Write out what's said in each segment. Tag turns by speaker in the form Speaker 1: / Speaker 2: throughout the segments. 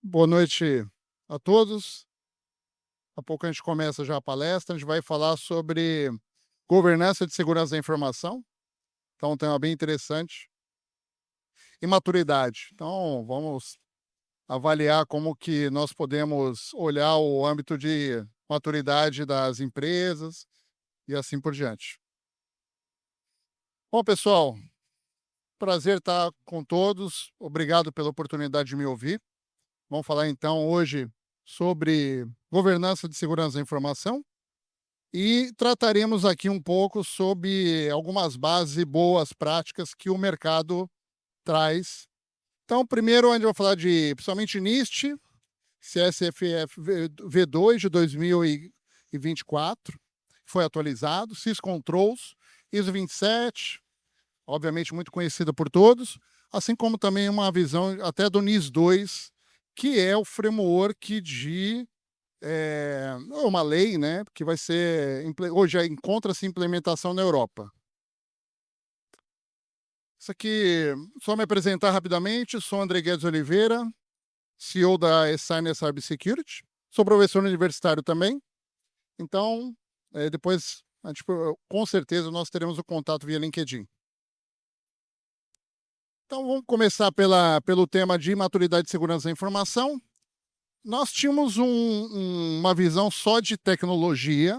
Speaker 1: Boa noite a todos. Daqui a pouco a gente começa já a palestra. A gente vai falar sobre governança de segurança da informação. Então, um tema bem interessante. E maturidade. Então, vamos avaliar como que nós podemos olhar o âmbito de maturidade das empresas e assim por diante. Bom, pessoal, prazer estar com todos. Obrigado pela oportunidade de me ouvir. Vamos falar então hoje sobre governança de segurança da informação. E trataremos aqui um pouco sobre algumas bases e boas práticas que o mercado traz. Então, primeiro a gente vai falar de, principalmente, NIST, CSFF V2 de 2024, foi atualizado, SysControls, ISO 27, obviamente muito conhecida por todos, assim como também uma visão até do NIS2, que é o framework de uma lei, né, que vai ser hoje encontra-se implementação na Europa. Isso aqui, só me apresentar rapidamente, sou André Guedes Oliveira, CEO da Essigner Cybersecurity, sou professor universitário também, então, depois, com certeza, nós teremos o contato via LinkedIn. Então, vamos começar pelo tema de maturidade e segurança da informação. Nós tínhamos uma visão só de tecnologia,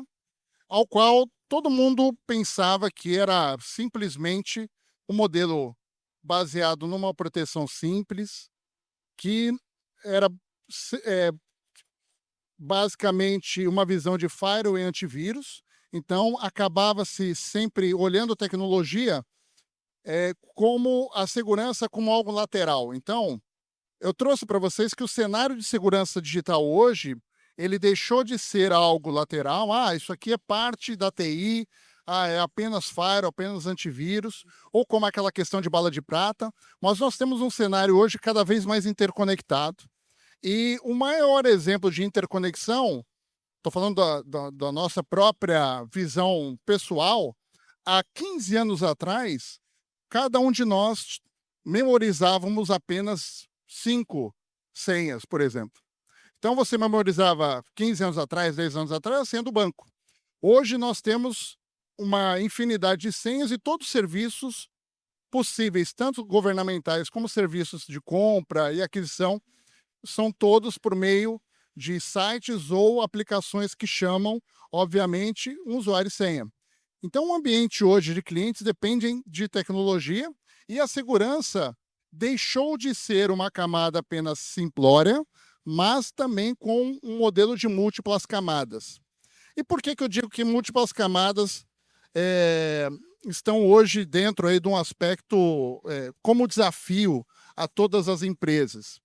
Speaker 1: ao qual todo mundo pensava que era simplesmente um modelo baseado numa proteção simples, que era basicamente uma visão de firewall e antivírus. Então, acabava-se sempre olhando a tecnologia como a segurança como algo lateral. Então, eu trouxe para vocês que o cenário de segurança digital hoje, ele deixou de ser algo lateral. Isso aqui é parte da TI, é apenas firewall, apenas antivírus, ou como aquela questão de bala de prata. Mas nós temos um cenário hoje cada vez mais interconectado. E o maior exemplo de interconexão, estou falando da nossa própria visão pessoal, há 15 anos atrás, cada um de nós memorizávamos apenas 5 senhas, por exemplo. Então, você memorizava 15 anos atrás, 10 anos atrás, a senha do banco. Hoje nós temos uma infinidade de senhas e todos os serviços possíveis, tanto governamentais como serviços de compra e aquisição, são todos por meio de sites ou aplicações que chamam, obviamente, um usuário e senha. Então, o ambiente hoje de clientes depende de tecnologia e a segurança deixou de ser uma camada apenas simplória, mas também com um modelo de múltiplas camadas. E por que eu digo que múltiplas camadas estão hoje dentro aí de um aspecto como desafio a todas as empresas?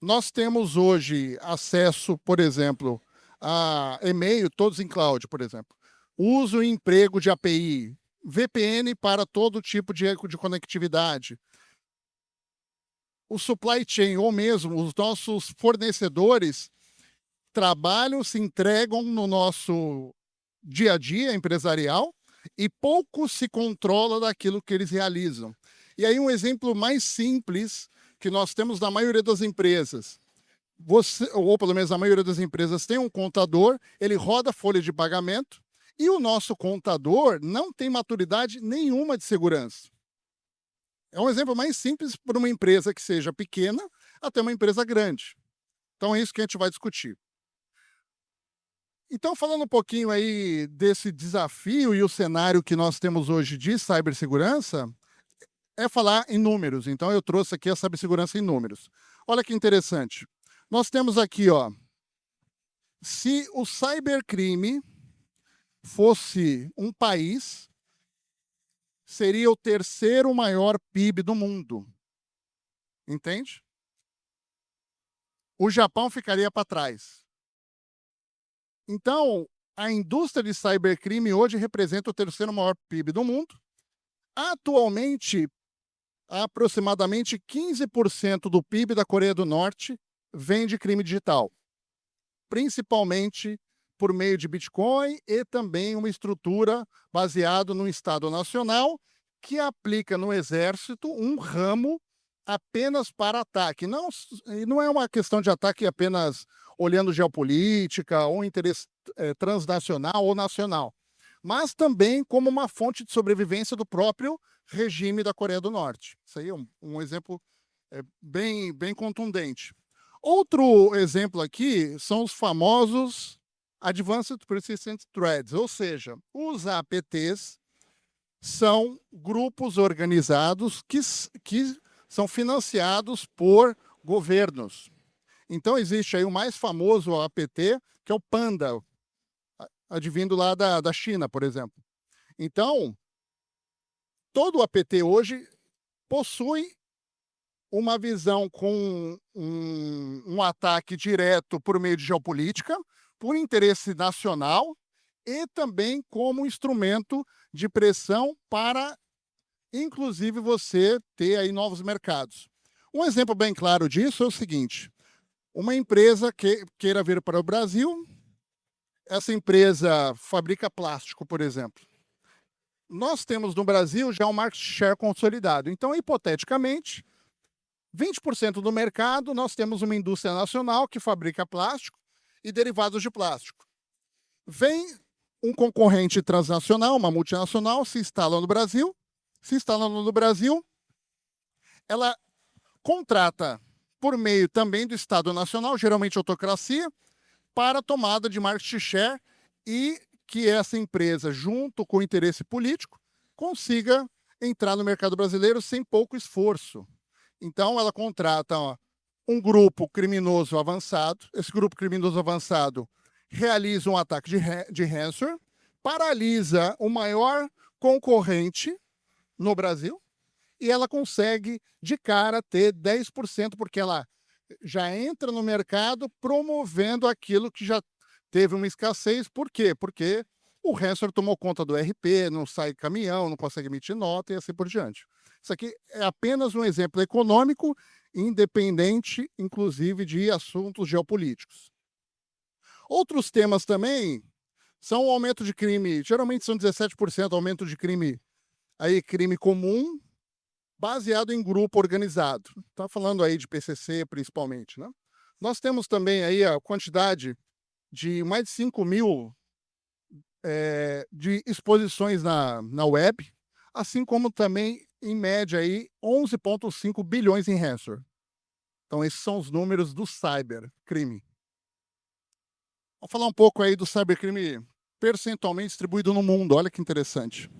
Speaker 1: Nós temos hoje acesso, por exemplo, a e-mail, todos em cloud, por exemplo. Uso e emprego de API, VPN para todo tipo de conectividade. O supply chain, ou mesmo os nossos fornecedores, trabalham, se entregam no nosso dia a dia empresarial e pouco se controla daquilo que eles realizam. E aí um exemplo mais simples que nós temos na maioria das empresas. Ou pelo menos a maioria das empresas tem um contador, ele roda a folha de pagamento e o nosso contador não tem maturidade nenhuma de segurança. É um exemplo mais simples para uma empresa que seja pequena até uma empresa grande. Então é isso que a gente vai discutir. Então, falando um pouquinho aí desse desafio e o cenário que nós temos hoje de cibersegurança, é falar em números. Então, eu trouxe aqui a cibersegurança em números. Olha que interessante. Nós temos aqui, se o cybercrime fosse um país, seria o terceiro maior PIB do mundo. Entende? O Japão ficaria para trás. Então, a indústria de cybercrime hoje representa o terceiro maior PIB do mundo. Atualmente, aproximadamente 15% do PIB da Coreia do Norte vem de crime digital, principalmente por meio de Bitcoin e também uma estrutura baseada no Estado Nacional que aplica no Exército um ramo apenas para ataque. Não, e não é uma questão de ataque apenas olhando geopolítica ou interesse transnacional ou nacional, mas também como uma fonte de sobrevivência do próprio regime da Coreia do Norte. Isso aí é um exemplo bem contundente. Outro exemplo aqui são os famosos Advanced Persistent Threats, ou seja, os APTs são grupos organizados que são financiados por governos. Então, existe aí o mais famoso APT, que é o Panda, advindo lá da China, por exemplo. Então, todo o APT hoje possui uma visão com um ataque direto por meio de geopolítica, por interesse nacional e também como instrumento de pressão para, inclusive, você ter aí novos mercados. Um exemplo bem claro disso é o seguinte: uma empresa que queira vir para o Brasil, essa empresa fabrica plástico, por exemplo. Nós temos no Brasil já um market share consolidado. Então, hipoteticamente, 20% do mercado, nós temos uma indústria nacional que fabrica plástico e derivados de plástico. Vem um concorrente transnacional, uma multinacional, se instala no Brasil. Se instalando no Brasil, ela contrata por meio também do Estado Nacional, geralmente autocracia, para a tomada de market share e que essa empresa, junto com o interesse político, consiga entrar no mercado brasileiro sem pouco esforço. Então, ela contrata um grupo criminoso avançado. Esse grupo criminoso avançado realiza um ataque de ransomware, paralisa o maior concorrente no Brasil e ela consegue, de cara, ter 10%, porque ela já entra no mercado promovendo aquilo que já teve uma escassez. Por quê? Porque o ransomware tomou conta do RP, não sai caminhão, não consegue emitir nota e assim por diante. Isso aqui é apenas um exemplo econômico, independente, inclusive, de assuntos geopolíticos. Outros temas também são o aumento de crime, geralmente são 17% aumento de crime, aí, crime comum, baseado em grupo organizado. Está falando aí de PCC, principalmente, né? Nós temos também aí a quantidade de mais de 5.000 de exposições na web, assim como também, em média, aí 11,5 bilhões em ransomware. Então, esses são os números do cybercrime. Vamos falar um pouco aí do cybercrime percentualmente distribuído no mundo. Olha que interessante.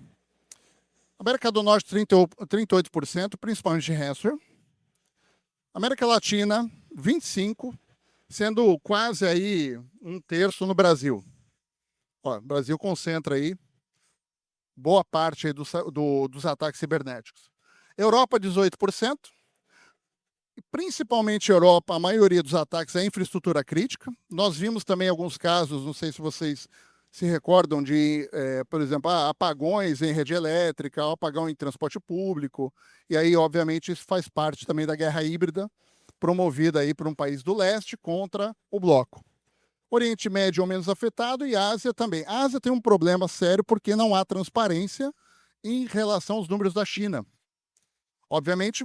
Speaker 1: América do Norte, 38%, principalmente de ransomware. América Latina, 25%, sendo quase aí 1/3 no Brasil. Ó, o Brasil concentra aí boa parte aí dos ataques cibernéticos. Europa, 18%. E principalmente Europa, a maioria dos ataques é infraestrutura crítica. Nós vimos também alguns casos, não sei se vocês se recordam de, por exemplo, apagões em rede elétrica, apagão em transporte público. E aí, obviamente, isso faz parte também da guerra híbrida promovida aí por um país do leste contra o bloco. Oriente Médio é o menos afetado e Ásia também. A Ásia tem um problema sério porque não há transparência em relação aos números da China. Obviamente,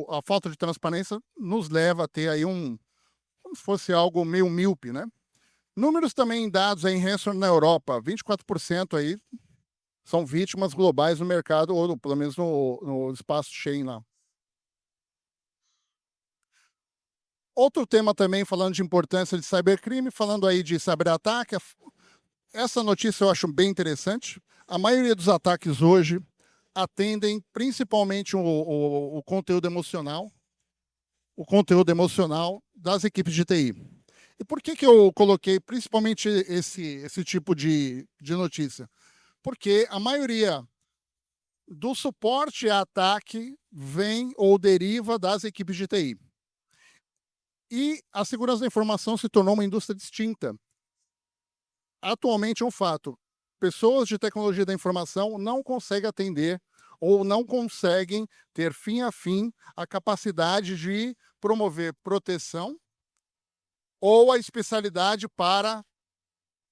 Speaker 1: a falta de transparência nos leva a ter aí como se fosse algo meio míope, né? Números também dados aí em ransomware na Europa, 24% aí são vítimas globais no mercado, ou pelo menos no espaço Schengen lá. Outro tema também, falando de importância de cybercrime, falando aí de cyberataque, essa notícia eu acho bem interessante. A maioria dos ataques hoje atendem principalmente o conteúdo emocional das equipes de TI. E por que eu coloquei principalmente esse tipo de notícia? Porque a maioria do suporte a ataque vem ou deriva das equipes de TI. E a segurança da informação se tornou uma indústria distinta. Atualmente é um fato. Pessoas de tecnologia da informação não conseguem atender ou não conseguem ter fim a fim a capacidade de promover proteção ou a especialidade para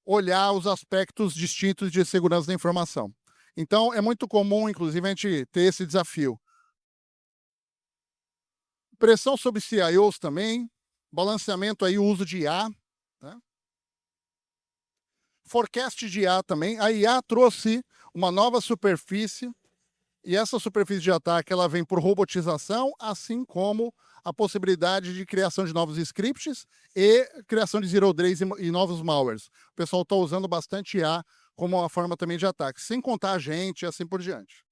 Speaker 1: olhar os aspectos distintos de segurança da informação. Então, é muito comum, inclusive, a gente ter esse desafio. Pressão sobre CIOs também, balanceamento aí, o uso de IA, né? Forecast de IA também. A IA trouxe uma nova superfície, e essa superfície de ataque ela vem por robotização, assim como a possibilidade de criação de novos scripts e criação de zero days e novos malwares. O pessoal está usando bastante IA como uma forma também de ataque, sem contar a gente e assim por diante.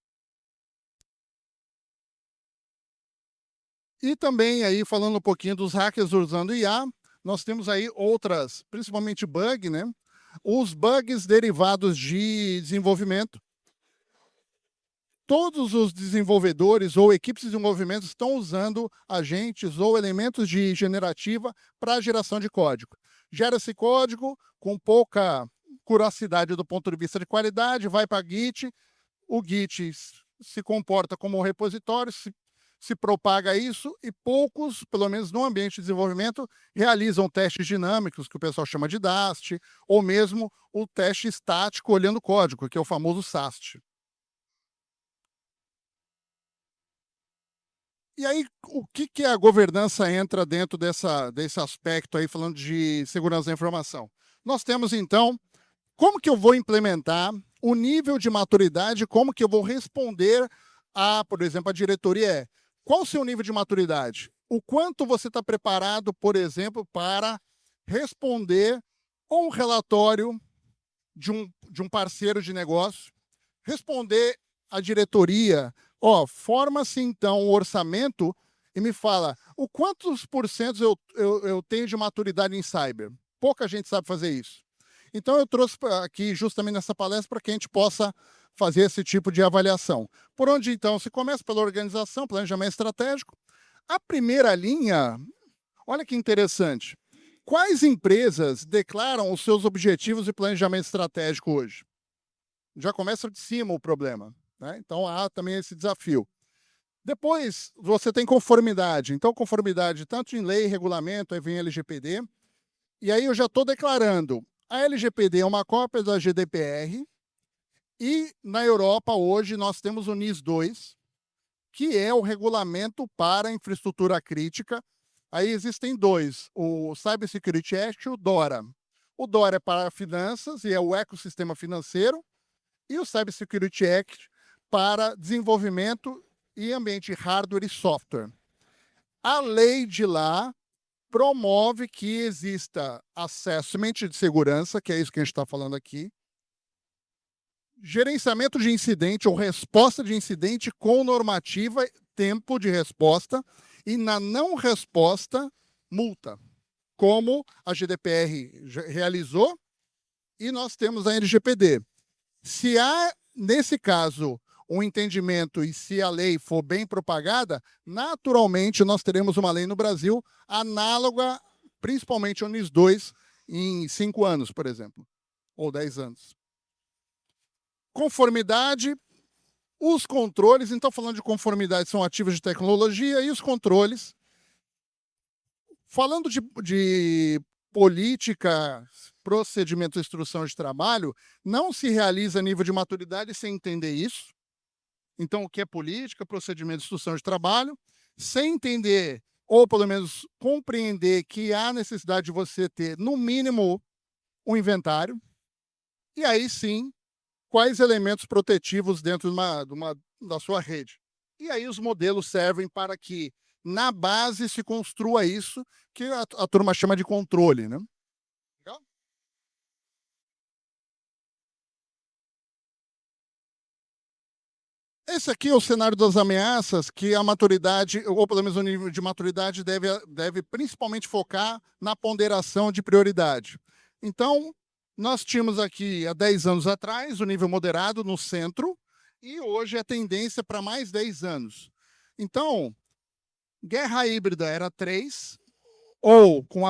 Speaker 1: E também aí falando um pouquinho dos hackers usando IA, nós temos aí outras, principalmente bug, né? Os bugs derivados de desenvolvimento. Todos os desenvolvedores ou equipes de desenvolvimento estão usando agentes ou elementos de generativa para a geração de código. Gera-se código com pouca curiosidade do ponto de vista de qualidade, vai para Git, o Git se comporta como um repositório, se propaga isso e poucos, pelo menos no ambiente de desenvolvimento, realizam testes dinâmicos, que o pessoal chama de DAST, ou mesmo o teste estático olhando o código, que é o famoso SAST. E aí, o que a governança entra dentro desse aspecto aí, falando de segurança da informação? Nós temos, então, como que eu vou implementar o nível de maturidade, como que eu vou responder a, por exemplo, a diretoria qual o seu nível de maturidade? O quanto você está preparado, por exemplo, para responder um relatório de um parceiro de negócio, responder à diretoria, forma-se então um orçamento e me fala o quantos por cento eu tenho de maturidade em cyber. Pouca gente sabe fazer isso. Então eu trouxe aqui justamente nessa palestra para que a gente possa fazer esse tipo de avaliação. Por onde então se começa pela organização, planejamento estratégico. A primeira linha, olha que interessante. Quais empresas declaram os seus objetivos de planejamento estratégico hoje? Já começa de cima o problema, né? Então há também esse desafio. Depois, você tem conformidade. Então, conformidade tanto em lei, regulamento, aí vem LGPD. E aí eu já estou declarando, a LGPD é uma cópia da GDPR, e na Europa hoje nós temos o NIS2, que é o regulamento para a infraestrutura crítica. Aí existem dois, o Cyber Security Act e o DORA. O DORA é para finanças e é o ecossistema financeiro, e o Cyber Security Act para desenvolvimento e ambiente hardware e software. A lei de lá promove que exista assessment de segurança, que é isso que a gente está falando aqui, gerenciamento de incidente ou resposta de incidente com normativa, tempo de resposta, e na não resposta, multa, como a GDPR realizou e nós temos a LGPD. Se há, nesse caso, um entendimento e se a lei for bem propagada, naturalmente nós teremos uma lei no Brasil análoga, principalmente ao NIS2, em 5 anos, por exemplo, ou 10 anos. Conformidade, os controles, então falando de conformidade, são ativos de tecnologia, e os controles. Falando de política, procedimento e instrução de trabalho, não se realiza a nível de maturidade sem entender isso. Então, o que é política, procedimento e instrução de trabalho, sem entender, ou pelo menos compreender que há necessidade de você ter, no mínimo, um inventário. E aí sim, quais elementos protetivos dentro da sua rede. E aí os modelos servem para que, na base, se construa isso, que a turma chama de controle, né? Legal? Esse aqui é o cenário das ameaças, que a maturidade, ou pelo menos o nível de maturidade, deve principalmente focar na ponderação de prioridade. Então, nós tínhamos aqui, há 10 anos atrás, o nível moderado no centro, e hoje a tendência para mais 10 anos. Então, guerra híbrida era 3, ou com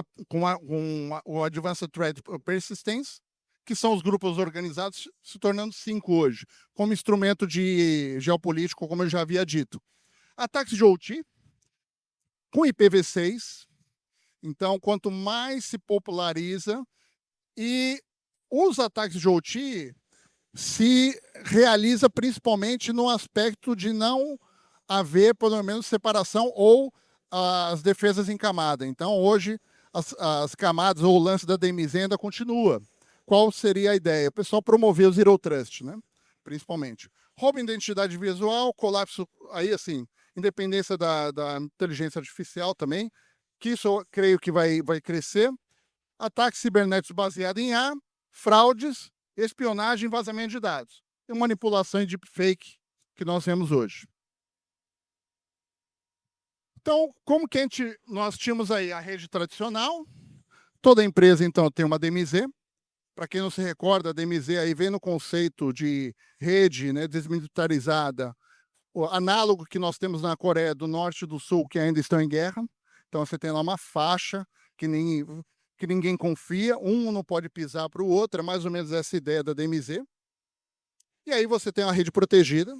Speaker 1: o Advanced Threat Persistence, que são os grupos organizados, se tornando 5 hoje, como instrumento de geopolítico, como eu já havia dito. Ataques de OT, com IPv6, então, quanto mais se populariza, e os ataques de OT se realiza principalmente no aspecto de não haver, pelo menos, separação ou as defesas em camada. Então, hoje, as camadas ou o lance da DMZ ainda continua. Qual seria a ideia? O pessoal promover o Zero Trust, né? Principalmente. Roubo de identidade visual, colapso, aí assim, independência da inteligência artificial também, que isso eu creio que vai crescer. Ataques cibernéticos baseados em IA, fraudes, espionagem, vazamento de dados. E manipulação e deepfake que nós vemos hoje. Então, como que nós tínhamos aí a rede tradicional, toda empresa, então, tem uma DMZ. Para quem não se recorda, a DMZ aí vem no conceito de rede, né, desmilitarizada, o análogo que nós temos na Coreia do Norte e do Sul, que ainda estão em guerra. Então, você tem lá uma faixa que ninguém confia, um não pode pisar para o outro, é mais ou menos essa ideia da DMZ. E aí você tem a rede protegida.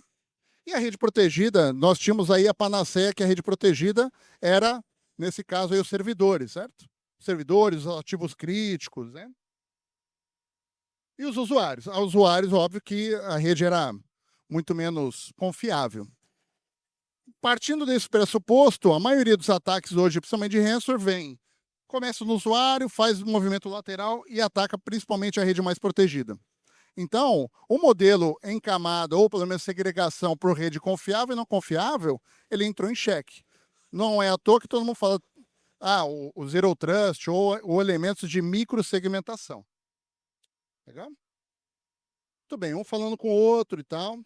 Speaker 1: E a rede protegida, nós tínhamos aí a panaceia, que a rede protegida era, nesse caso, aí, os servidores, certo? Servidores, os ativos críticos, né? E os usuários. Os usuários, óbvio que a rede era muito menos confiável. Partindo desse pressuposto, a maioria dos ataques hoje, principalmente de ransomware, começa no usuário, faz um movimento lateral e ataca principalmente a rede mais protegida. Então, o modelo em camada, ou pelo menos segregação por rede confiável e não confiável, ele entrou em xeque. Não é à toa que todo mundo fala o Zero Trust ou elementos de microsegmentação. Legal? Muito bem, um falando com o outro e tal.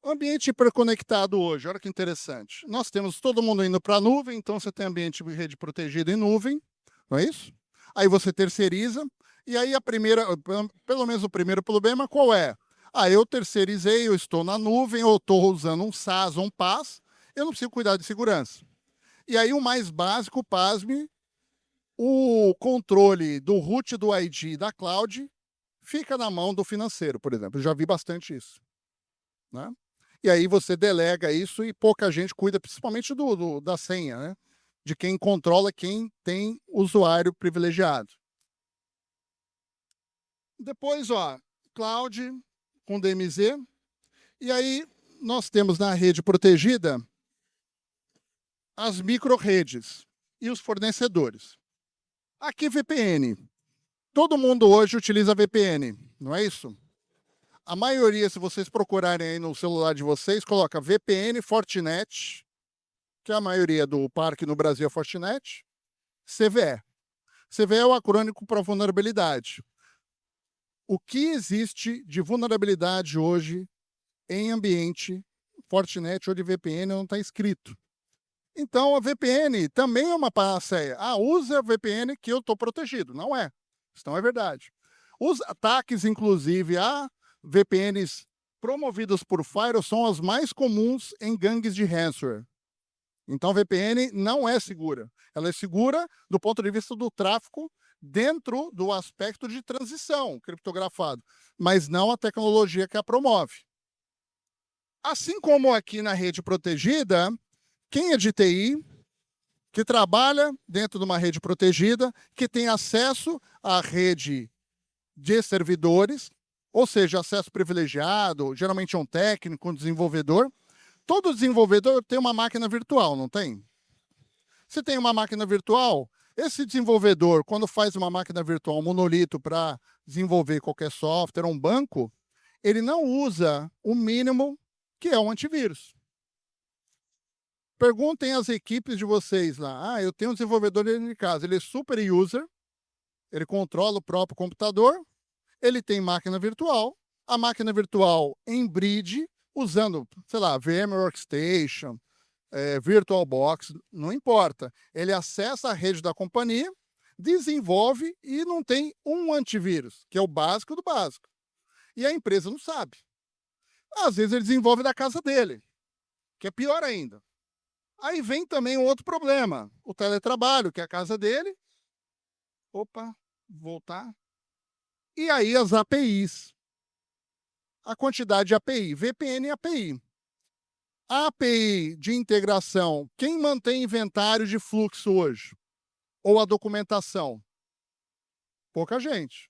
Speaker 1: Ambiente hiperconectado hoje, olha que interessante. Nós temos todo mundo indo para a nuvem, então você tem ambiente de rede protegida em nuvem, não é isso? Aí você terceiriza, e aí pelo menos o primeiro problema, qual é? Eu terceirizei, eu estou na nuvem, ou estou usando um SaaS ou um PaaS, eu não preciso cuidar de segurança. E aí o mais básico, pasme, o controle do root do ID da cloud fica na mão do financeiro, por exemplo. Eu já vi bastante isso, né? E aí você delega isso e pouca gente cuida, principalmente da senha, né? De quem controla, quem tem usuário privilegiado. Depois, cloud com DMZ. E aí nós temos na rede protegida as micro-redes e os fornecedores. Aqui VPN. Todo mundo hoje utiliza VPN, não é isso? A maioria, se vocês procurarem aí no celular de vocês, coloca VPN, Fortinet, que a maioria do parque no Brasil é Fortinet, CVE. CVE é o acrônimo para vulnerabilidade. O que existe de vulnerabilidade hoje em ambiente Fortinet ou de VPN não está escrito. Então, a VPN também é uma panaceia. Usa a VPN que eu estou protegido. Não é. Isso não é verdade. Os ataques, inclusive, a VPNs promovidas por firewall são as mais comuns em gangues de ransomware. Então, a VPN não é segura. Ela é segura do ponto de vista do tráfego dentro do aspecto de transição criptografado, mas não a tecnologia que a promove. Assim como aqui na rede protegida, quem é de TI, que trabalha dentro de uma rede protegida, que tem acesso à rede de servidores, ou seja, acesso privilegiado, geralmente é um técnico, um desenvolvedor. Todo desenvolvedor tem uma máquina virtual, não tem? Se tem uma máquina virtual, esse desenvolvedor, quando faz uma máquina virtual, um monolito para desenvolver qualquer software, um banco, ele não usa o mínimo que é um antivírus. Perguntem às equipes de vocês lá. Eu tenho um desenvolvedor dentro de casa, ele é super user, ele controla o próprio computador, ele tem máquina virtual, a máquina virtual em bridge, usando, sei lá, VMware Workstation, VirtualBox, não importa. Ele acessa a rede da companhia, desenvolve e não tem um antivírus, que é o básico do básico. E a empresa não sabe. Às vezes ele desenvolve da casa dele, que é pior ainda. Aí vem também um outro problema, o teletrabalho, que é a casa dele. Opa, voltar. E aí as APIs. A quantidade de API, VPN e API. A API de integração, quem mantém inventário de fluxo hoje? Ou a documentação? Pouca gente.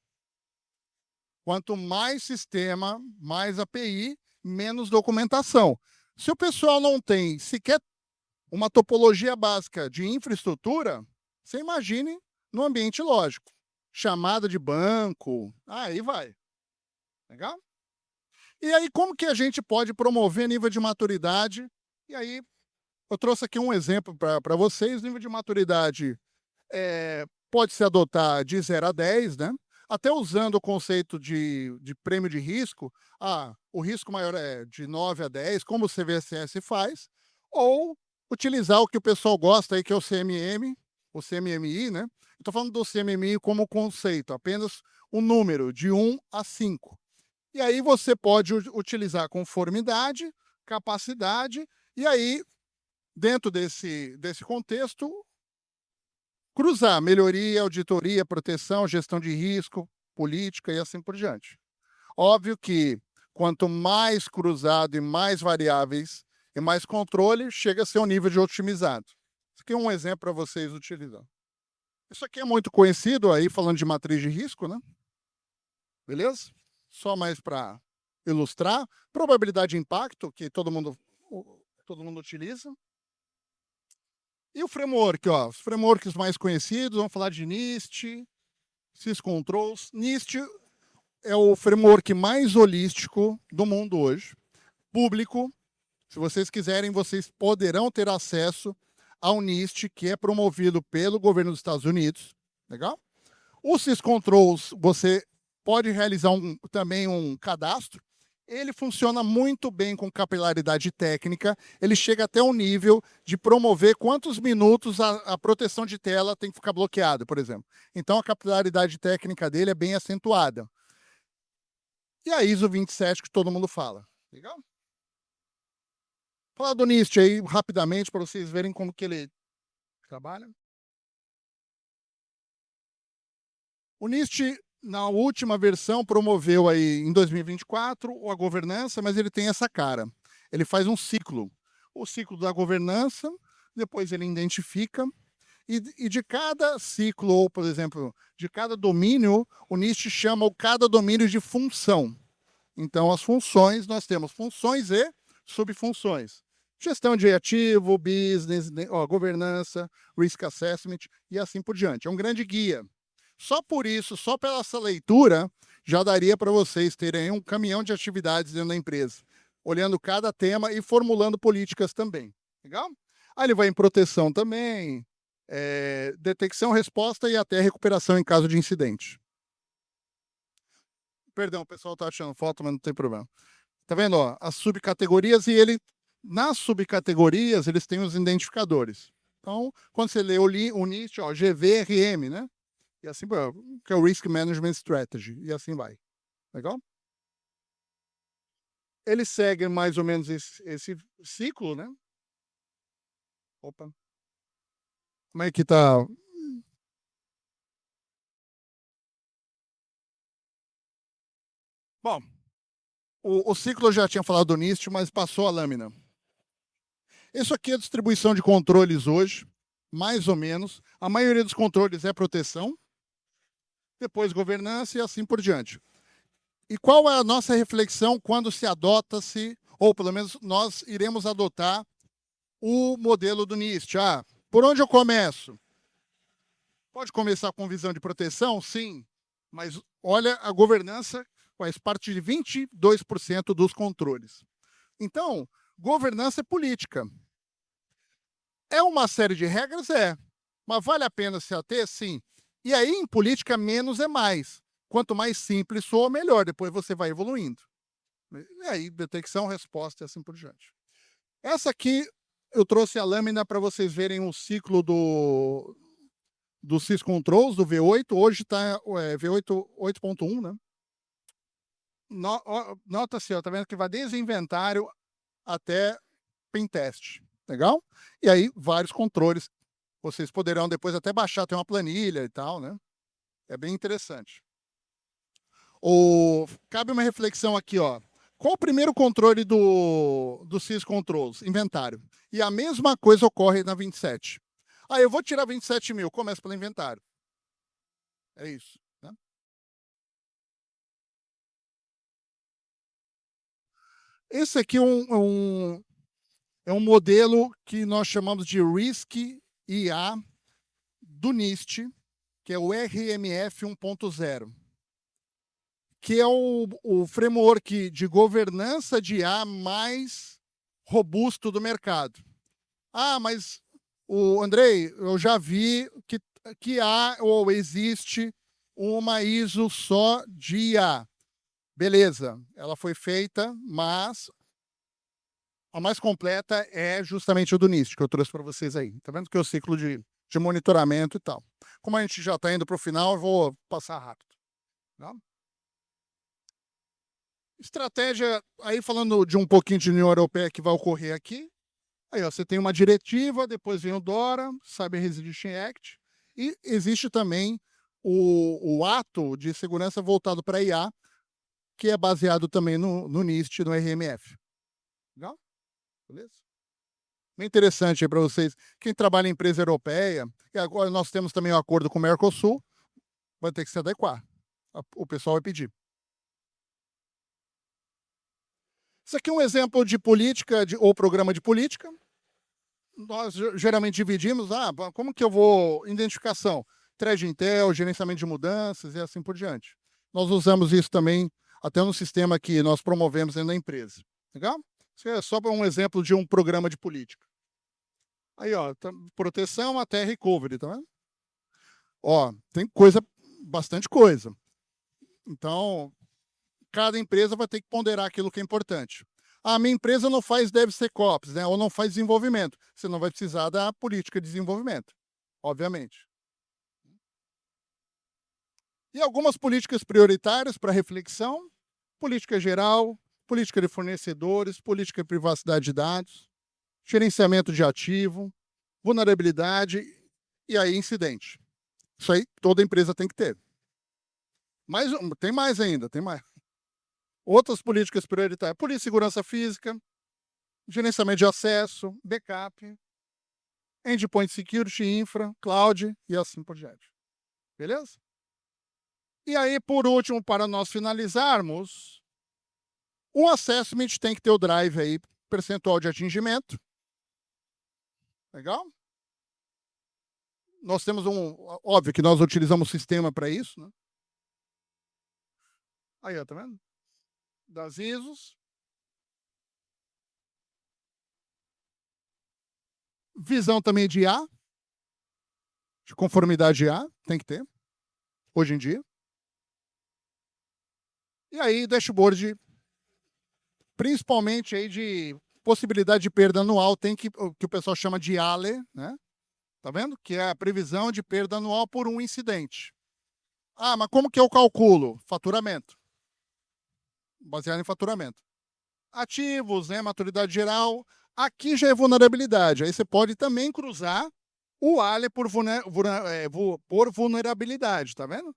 Speaker 1: Quanto mais sistema, mais API, menos documentação. Se o pessoal não tem sequer uma topologia básica de infraestrutura, você imagine no ambiente lógico. Chamada de banco, aí vai. Legal? E aí, como que a gente pode promover nível de maturidade? E aí, eu trouxe aqui um exemplo para vocês. Nível de maturidade pode se adotar de 0 a 10, né? Até usando o conceito de prêmio de risco. O risco maior é de 9 a 10, como o CVSS faz, ou utilizar o que o pessoal gosta aí, que é o CMM, o CMMI, né? Estou falando do CMMI como conceito, apenas um número de 1 a 5. E aí você pode utilizar conformidade, capacidade, e aí, dentro desse contexto, cruzar melhoria, auditoria, proteção, gestão de risco, política e assim por diante. Óbvio que quanto mais cruzado e mais variáveis e mais controle, chega a ser um nível de otimizado. Isso aqui é um exemplo para vocês utilizar. Isso aqui é muito conhecido aí, falando de matriz de risco, né? Beleza? Só mais para ilustrar. Probabilidade de impacto, que todo mundo utiliza. E o framework, ó, os frameworks mais conhecidos, vamos falar de NIST, SysControls. NIST é o framework mais holístico do mundo hoje, público. Se vocês quiserem, vocês poderão ter acesso ao NIST, que é promovido pelo governo dos Estados Unidos. Legal? O SysControls, você pode realizar também um cadastro. Ele funciona muito bem com capilaridade técnica. Ele chega até o nível de promover quantos minutos a proteção de tela tem que ficar bloqueada, por exemplo. Então, a capilaridade técnica dele é bem acentuada. E a ISO 27, que todo mundo fala. Legal? Vou falar do NIST aí rapidamente para vocês verem como que ele trabalha. O NIST, na última versão, promoveu aí em 2024 a governança, mas ele tem essa cara. Ele faz um ciclo. O ciclo da governança, depois ele identifica, e de cada ciclo, ou, por exemplo, de cada domínio, o NIST chama cada domínio de função. Então, as funções, nós temos funções e subfunções. Gestão de ativo, business, governança, risk assessment e assim por diante. É um grande guia. Só por isso, só pela essa leitura, já daria para vocês terem um caminhão de atividades dentro da empresa, olhando cada tema e formulando políticas também. Legal? Aí ele vai em proteção também, detecção, resposta e até recuperação em caso de incidente. Perdão, o pessoal está achando foto, mas não tem problema. Tá vendo? Ó, as subcategorias e nas subcategorias, eles têm os identificadores. Então, quando você lê o NIST, ó, GVRM, né? E assim vai, que é o Risk Management Strategy, e assim vai. Legal? Eles seguem mais ou menos esse ciclo, né? Opa. Como é que tá? Bom, o ciclo eu já tinha falado do NIST, mas passou a lâmina. Isso aqui é a distribuição de controles hoje, mais ou menos. A maioria dos controles é proteção, depois governança e assim por diante. E qual é a nossa reflexão quando se adota-se, ou pelo menos nós iremos adotar o modelo do NIST? Por onde eu começo? Pode começar com visão de proteção? Sim, mas olha, a governança faz parte de 22% dos controles. Então, governança é política. É uma série de regras? É. Mas vale a pena se ater? Sim. E aí, em política, menos é mais. Quanto mais simples for, melhor. Depois você vai evoluindo. E aí, detecção, resposta e assim por diante. Essa aqui, eu trouxe a lâmina para vocês verem o ciclo do SysControls, do V8. Hoje está V8 8.1, né? Nota-se, tá vendo que vai desde inventário até pentest. Legal? E aí, vários controles. Vocês poderão depois até baixar, tem uma planilha e tal, né? É bem interessante. Cabe uma reflexão aqui, ó. Qual o primeiro controle do SysControls? Inventário. E a mesma coisa ocorre na 27. Eu vou tirar 27 mil, começa pelo inventário. É isso. Né? Esse aqui é é um modelo que nós chamamos de Risk IA do NIST, que é o RMF 1.0, que é o framework de governança de IA mais robusto do mercado. Ah, mas, Andrei, eu já vi que há ou existe uma ISO só de IA. Beleza, ela foi feita, mas a mais completa é justamente o do NIST, que eu trouxe para vocês aí. Tá vendo que é o ciclo de monitoramento e tal. Como a gente já está indo para o final, eu vou passar rápido. Tá? Estratégia, aí falando de um pouquinho de União Europeia que vai ocorrer aqui. Aí, ó, você tem uma diretiva, depois vem o DORA, Cyber Resilience Act, e existe também o ato de segurança voltado para a IA, que é baseado também no NIST, no RMF. Legal? Beleza? Bem interessante aí para vocês. Quem trabalha em empresa europeia, e agora nós temos também o acordo com o Mercosul, vai ter que se adequar. O pessoal vai pedir. Isso aqui é um exemplo de política ou programa de política. Nós geralmente dividimos, como que eu vou, identificação, threat intel, gerenciamento de mudanças e assim por diante. Nós usamos isso também até no sistema que nós promovemos dentro da empresa. Legal? Isso é só um exemplo de um programa de política. Aí, ó, proteção até recovery, tá vendo? Ó, tem bastante coisa. Então, cada empresa vai ter que ponderar aquilo que é importante. A minha empresa não faz DevSecOps, né? Ou não faz desenvolvimento. Você não vai precisar da política de desenvolvimento, obviamente. E algumas políticas prioritárias para reflexão: política geral, política de fornecedores, política de privacidade de dados, gerenciamento de ativo, vulnerabilidade e aí incidente. Isso aí toda empresa tem que ter. Mas tem mais ainda, tem mais. Outras políticas prioritárias: política de segurança física, gerenciamento de acesso, backup, endpoint security, infra, cloud e assim por diante. Beleza? E aí, por último, para nós finalizarmos, um assessment tem que ter o drive aí, percentual de atingimento. Legal? Nós temos óbvio que nós utilizamos sistema para isso, né? Aí, ó, tá vendo? Das ISOs. Visão também de IA, de conformidade IA, tem que ter, hoje em dia. E aí, dashboard, principalmente aí de possibilidade de perda anual, tem que o pessoal chama de ALE, né? Tá vendo? Que é a previsão de perda anual por um incidente. Ah, mas como que eu calculo? Faturamento. Baseado em faturamento. Ativos, né? Maturidade geral. Aqui já é vulnerabilidade. Aí você pode também cruzar o ALE por vulnerabilidade, tá vendo?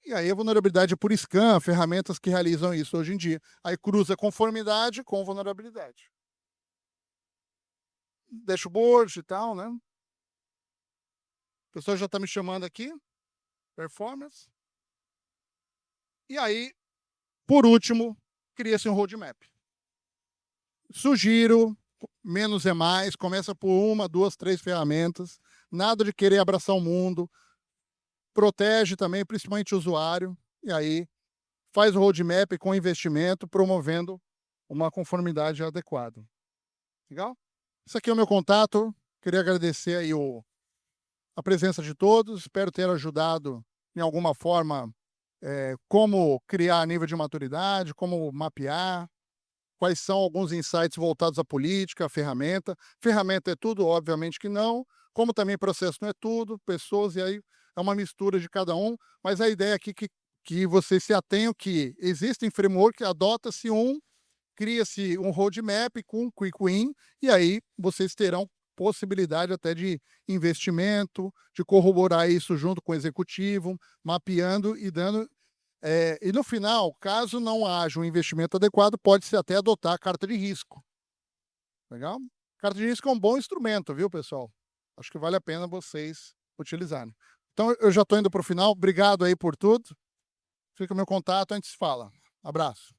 Speaker 1: E aí a vulnerabilidade é por scan, ferramentas que realizam isso hoje em dia. Aí cruza conformidade com vulnerabilidade. Dashboard e tal, né? O pessoal já está me chamando aqui. Performance. E aí, por último, cria-se um roadmap. Sugiro, menos é mais, começa por 1, 2, 3 ferramentas. Nada de querer abraçar o mundo. Protege também, principalmente o usuário. E aí, faz o roadmap com investimento, promovendo uma conformidade adequada. Legal? Esse aqui é o meu contato. Queria agradecer aí a presença de todos. Espero ter ajudado, em alguma forma, como criar nível de maturidade, como mapear, quais são alguns insights voltados à política, à ferramenta. Ferramenta é tudo? Obviamente que não. Como também processo não é tudo, pessoas, e aí é uma mistura de cada um. Mas a ideia aqui é que vocês se atenham que existem framework, adota-se cria-se um roadmap com um quick win, e aí vocês terão possibilidade até de investimento, de corroborar isso junto com o executivo, mapeando e dando. E no final, caso não haja um investimento adequado, pode-se até adotar a carta de risco. Legal? Carta de risco é um bom instrumento, viu, pessoal? Acho que vale a pena vocês utilizarem. Então, eu já estou indo para o final. Obrigado aí por tudo. Fica o meu contato, a gente se fala. Abraço.